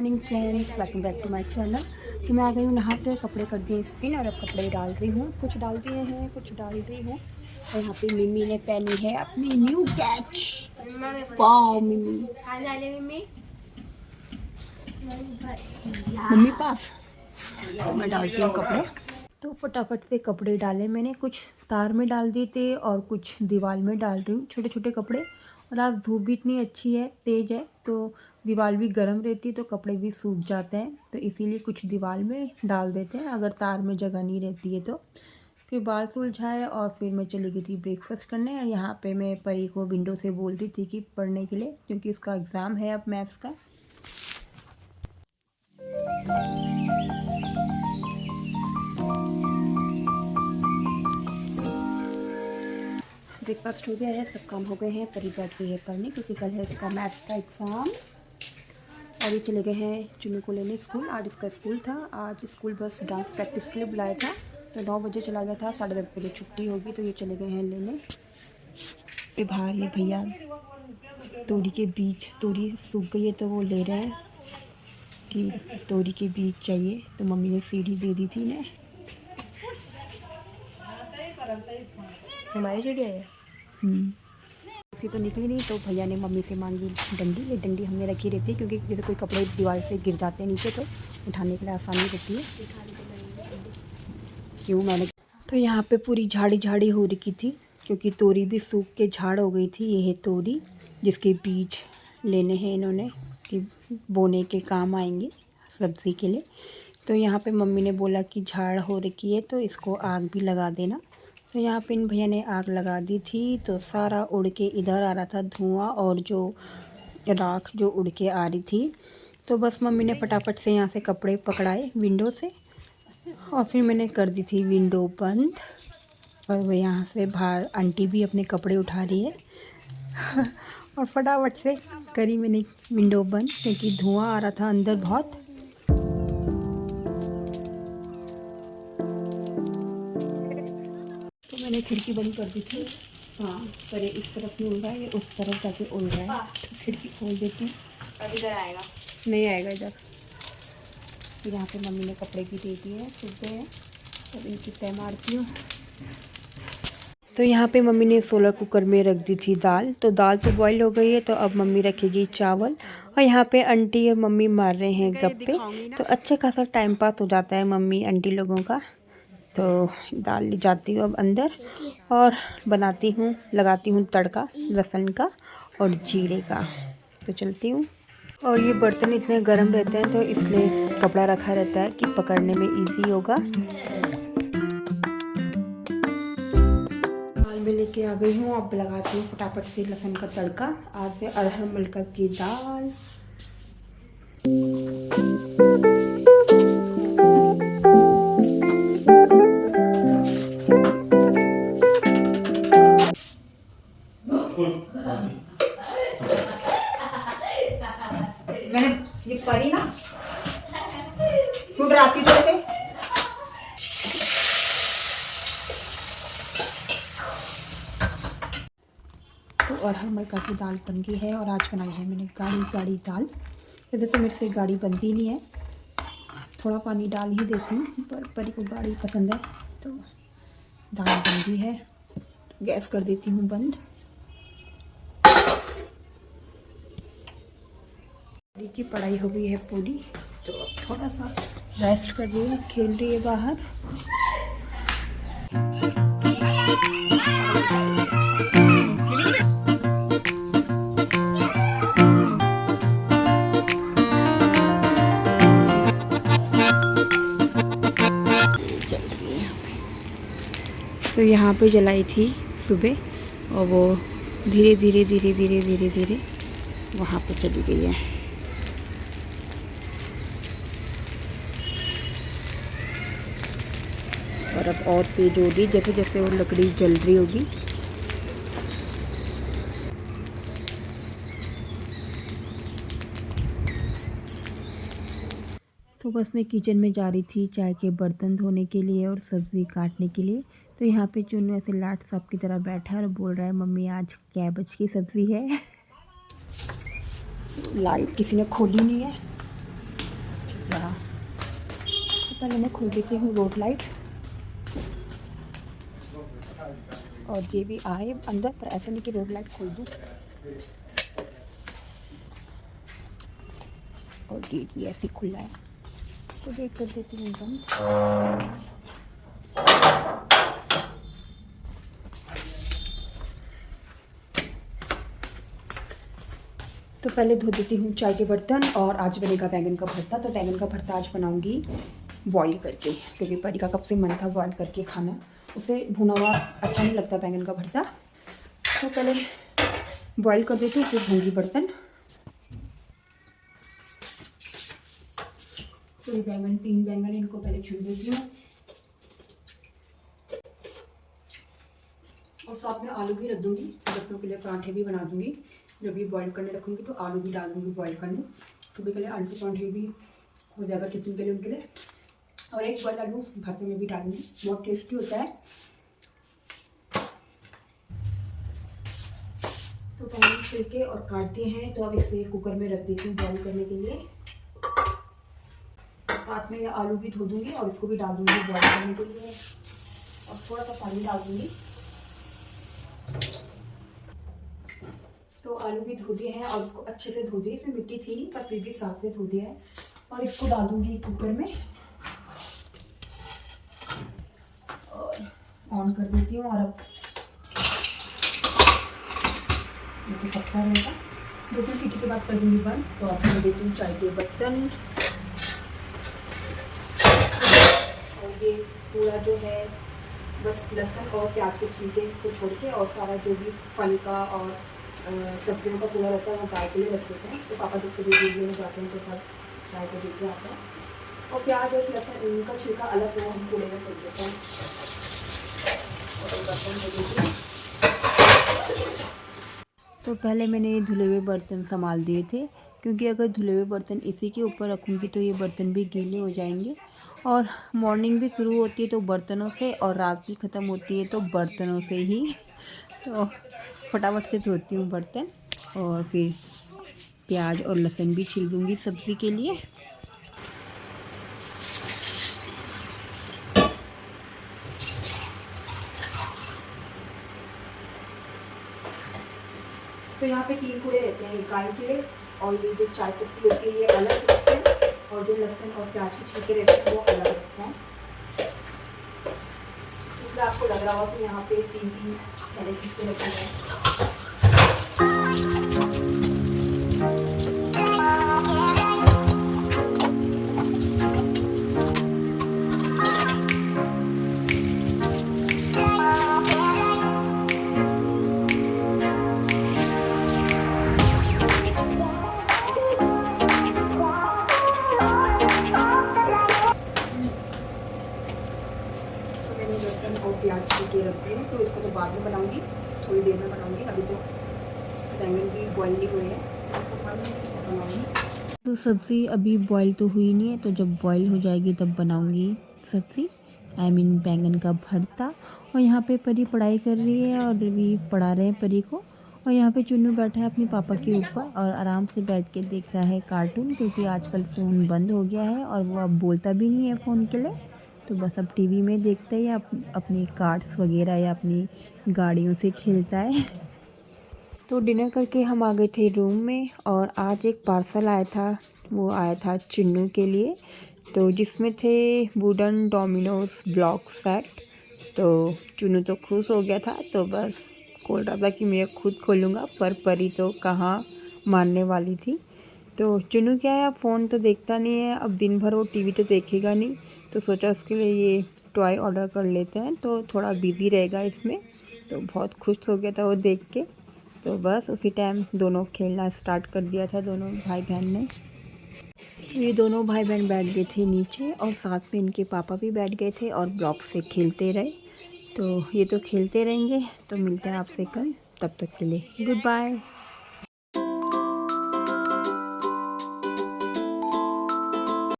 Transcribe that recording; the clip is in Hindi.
Morning friends, welcome back to my channel. तो मैं आ गई हूँ नहा के, कपड़े कर दिए स्पिन और अब कपड़े डाल रही हूँ। कुछ डाल दिए हैं, कुछ डाल रही हूँ। और यहाँ पे मिमी ने पहनी है अपनी न्यू कैच। वाओ मिमी, मम्मी पास। मैं डालती हूँ कपड़े। तो फटाफट से कपड़े डाले मैंने, कुछ तार में डाल दिए थे और कुछ दीवार में डाल रही हूँ, छोटे छोटे कपड़े। और आज धूप भी इतनी अच्छी है, तेज़ है, तो दीवार भी गर्म रहती है तो कपड़े भी सूख जाते हैं, तो इसीलिए कुछ दीवार में डाल देते हैं अगर तार में जगह नहीं रहती है तो। फिर बाल सुलझाए और फिर मैं चली गई थी ब्रेकफास्ट करने। और यहाँ पे मैं परी को विंडो से बोल रही थी कि पढ़ने के लिए, क्योंकि उसका एग्ज़ाम है अब मैथ्स का। ब्रेकफास्ट हो गया है, सब काम हो गए हैं। परी बैठ गई है पढ़ने क्योंकि कल है इसका मैथ्स का एग्ज़ाम। और ये चले गए हैं चुन्नू को लेने स्कूल। आज इसका स्कूल था, आज स्कूल बस डांस प्रैक्टिस के लिए बुलाया था, तो 9 बजे चला गया था, 10:30 बजे छुट्टी होगी, तो ये चले गए हैं लेने। ये बाहर ये भैया तोरी के बीज, तोरी सूख गई है तो वो ले रहे हैं कि तोरी के बीज चाहिए, तो मम्मी ने सीढ़ी दे दी थी इन्हें। हमारी चिड़िया है। इसी तो निकली नहीं, तो भैया ने मम्मी से मांगी डंडी। ये डंडी हमने रखी रहती है क्योंकि जैसे कोई कपड़े दीवार से गिर जाते हैं नीचे तो उठाने के लिए आसानी रहती है, क्यों मैंने। तो यहाँ पे पूरी झाड़ी झाड़ी हो रखी थी क्योंकि तोरी भी सूख के झाड़ हो गई थी। ये है तोरी जिसके बीज लेने हैं इन्होंने कि बोने के काम आएंगे सब्ज़ी के लिए। तो यहाँ पे मम्मी ने बोला कि झाड़ हो रखी है तो इसको आग भी लगा देना। तो यहाँ पे इन भैया ने आग लगा दी थी, तो सारा उड़ के इधर आ रहा था धुआं और जो राख जो उड़ के आ रही थी। तो बस मम्मी ने फटाफट से यहाँ से कपड़े पकड़ाए विंडो से और फिर मैंने कर दी थी विंडो बंद। और वो यहाँ से बाहर आंटी भी अपने कपड़े उठा रही है और फटाफट से करी मैंने विंडो बंद क्योंकि धुआं आ रहा था अंदर बहुत। तो मैंने खिड़की बंद कर दी थी। हाँ, पर इस तरफ नहीं उड़ रहा है, ये उस तरफ जाके उड़ रहा है, तो खिड़की खोल देती हूँ। अब इधर आएगा, नहीं आएगा इधर। फिर यहाँ पे मम्मी ने कपड़े भी दे दिए हैं, सूख गए हैं, अब इनकी तय मारती हूँ। तो यहाँ पे मम्मी ने सोलर कुकर में रख दी थी दाल, तो दाल तो बॉईल हो गई है, तो अब मम्मी रखेगी चावल। और यहाँ पे आंटी और मम्मी मार रहे हैं गप्पे, तो अच्छा खासा टाइम पास हो जाता है मम्मी आंटी लोगों का। तो दाल ले जाती हूँ अब अंदर और बनाती हूँ, लगाती हूँ तड़का लहसुन का और जीरे का। तो चलती हूँ। और ये बर्तन इतने गर्म रहते हैं तो इसलिए कपड़ा रखा रहता है कि पकड़ने में इजी होगा। दाल में लेके आ गई हूँ, अब लगाती हूँ फटाफट से लहसुन का तड़का। आज से अरहर मलका की दाल। मैंने ये परी ना क्यों डराती तो थे। तो अरहर मलका की दाल बन गई है और आज बनाई है मैंने गाढ़ी गाढ़ी दाल। वैसे तो मेरे से गाढ़ी बनती नहीं है, थोड़ा पानी डाल ही देती हूँ, पर परी को गाढ़ी पसंद है तो दाल बन गई है। गैस कर देती हूँ बंद। परी की पढ़ाई हो गई है पूरी, तो अब थोड़ा सा रेस्ट कर रही है, खेल रही है बाहर। तो यहाँ पे जलाई थी सुबह और वो धीरे धीरे धीरे धीरे धीरे धीरे वहाँ पे चली गई है। और अब और तेज हो रही जैसे जैसे वो लकड़ी जल रही होगी। तो बस मैं किचन में जा रही थी चाय के बर्तन धोने के लिए और सब्ज़ी काटने के लिए। तो यहाँ पे चुन्नू ऐसे लाट साहब की तरह बैठा है और बोल रहा है मम्मी आज कैबेज की सब्ज़ी है। लाइट किसी ने खोली नहीं है। यहाँ। तो पहले मैं खोल देती हूँ रोड लाइट, और ये भी आए अंदर, पर ऐसा नहीं कि रोड लाइट खोल दूँ। और गेट भी ऐसे खुला है, तो गेट कर देती हूँ बंद। तो पहले धो देती हूँ चाय के बर्तन, और आज बनेगा बैंगन का भरता। तो बैंगन का भरता आज बनाऊँगी बॉईल करके, क्योंकि परी का कब से मन था बॉईल करके खाना, उसे भुना हुआ अच्छा नहीं लगता बैंगन का भरता। तो पहले बॉईल कर देती हूँ, फिर धोऊंगी बर्तन। तो ये बैंगन, 3 बैंगन, इनको पहले छील देती हूँ, और साथ में आलू भी रख दूँगी। बच्चों के लिए पराठे भी बना दूँगी। जब ये बॉईल करने रखूँगी तो आलू भी डाल दूँगी बॉईल करने। सुबह के लिए आलू के पराठे भी हो जाएगा टिफिन के लिए उनके लिए। और एक बॉयल आलू भरते में भी डालूँगी, बहुत टेस्टी होता है। तो पहले छिलके और काट दिए हैं, तो अब इसे कुकर में रख देती हूँ बॉईल करने के लिए। साथ में ये आलू भी धो दूँगी और इसको भी डाल दूँगी बॉईल करने के लिए, और थोड़ा सा पानी डाल दूँगी। तो आलू भी धो दिए हैं और इसको अच्छे से धो दिए, इसमें मिट्टी थी पर फिर भी साफ से धो दिया है। और इसको डाल दूँगी कुकर में, और ऑन कर देती हूँ। और अब ये पकता रहेगा, 2-3 सीटी के बाद कर दूँगी बंद। तो अब मैं देती हूँ चाय के बर्तन, और ये पूरा जो है बस लहसुन और प्याज के छिलके को छोड़ के, और सारा जो भी फल का और सब्जियों का पूरा रहता है वो गाय के लिए रख देते हैं। तो पापा जब सुबह वीडियो में जाते हैं तो तब गाय को देते आता है, और प्याज और लहसुन इनका छिलका अलग वो हम कूड़े में फेंक देते हैं। और बर्तन दे देते हैं। तो पहले मैंने ये धुले हुए बर्तन संभाल दिए थे, क्योंकि अगर धुले हुए बर्तन इसी के ऊपर रखूँगी तो ये बर्तन भी गीले हो जाएंगे। और मॉर्निंग भी शुरू होती है तो बर्तनों से, और रात भी ख़त्म होती है तो बर्तनों से ही। तो फटाफट से धोती हूँ बर्तन, और फिर प्याज और लहसुन भी छील दूँगी सब्ज़ी के लिए। तो यहाँ पे 3 कूड़े रहते हैं, गाय के लिए, और ये जो चाय पत्ती होती है ये अलग रखते हैं, और जो लहसुन और प्याज के छिलके रहते हैं वो अलग रखते हैं। इसलिए आपको लग रहा होगा कि यहाँ पे 3-3 थैले किसके रखे हैं। और प्याज के रखते हैं, तो इसको तो बाद में बनाऊंगी, थोड़ी देर में बनाऊंगी। अभी तो बैंगन भी बॉईल नहीं हुए हैं, तो बाद में बनाऊंगी। तो सब्ज़ी अभी बॉईल तो हुई नहीं है, तो जब बॉईल हो जाएगी तब बनाऊंगी सब्ज़ी, आई मीन बैंगन का भरता। और यहाँ पे परी पढ़ाई कर रही है, और भी पढ़ा रहे हैं परी को। और यहाँ पे चुन्नू बैठा है अपने पापा के ऊपर, और आराम से बैठ के देख रहा है कार्टून, क्योंकि आजकल फ़ोन बंद हो गया है और वो अब बोलता भी नहीं है फ़ोन के लिए। तो बस अब टीवी में देखता है, या अपनी कार्ड्स वगैरह या अपनी गाड़ियों से खेलता है। तो डिनर करके हम आ गए थे रूम में, और आज एक पार्सल आया था, वो आया था चिन्नू के लिए, तो जिसमें थे वुडन डोमिनोज ब्लॉक सेट। तो चुन्नू तो खुश हो गया था, तो बस खोल रहा था कि मैं खुद खोलूँगा, पर परी तो कहाँ मानने वाली थी। तो चुन्नू क्या है, अब फ़ोन तो देखता नहीं है, अब दिन भर वो टीवी तो देखेगा नहीं, तो सोचा उसके लिए ये टॉय ऑर्डर कर लेते हैं, तो थोड़ा बिज़ी रहेगा इसमें। तो बहुत खुश हो गया था वो देख के। तो बस उसी टाइम दोनों खेलना स्टार्ट कर दिया था, दोनों भाई बहन ने। तो ये दोनों भाई बहन बैठ गए थे नीचे, और साथ में इनके पापा भी बैठ गए थे और ब्लॉक से खेलते रहे। तो ये तो खेलते रहेंगे, तो मिलते हैं आपसे कल, तब तक के लिए गुड बाय।